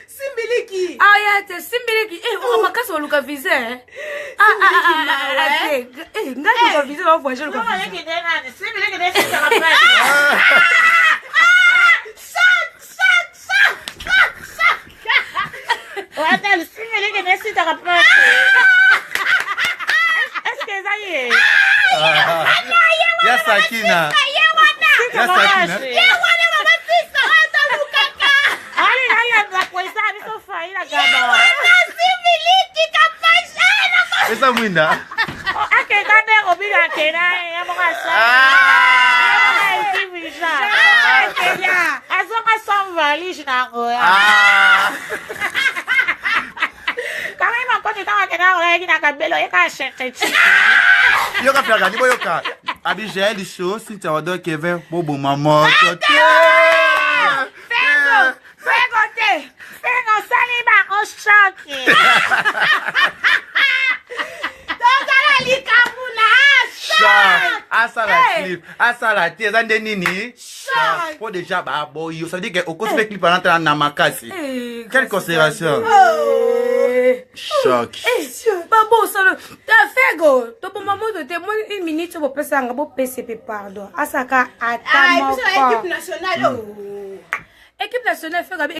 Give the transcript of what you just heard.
Simbiliki. Ah, yeah, te Simbiliki. On m'a cassé au Lucas Visa. Lucas Visa, on voit je Lucas Visa. Simbiliki, est-ce que ça y est? Ya Sakina. Ya Sakina. Esa mwinda. Yoka flaga, nibo yoka. Abijé, lixo, Cynthia Wador, Kevin, Bobo, Maman. Fego, saliba, o choque. Toda la licabuna, choque. Asa la tia, zande nini? Choque. Pour déjà, bah, bon, ça veut dire que au cours de clip, on entre en Namakasi. Quelle considération? Choc. Babo, ça le. T'as fait go. T'as pour maman de témoin une minute pour passer un gros PCP, pardon. Asaka, attends. Équipe nationale. Équipe nationale, fait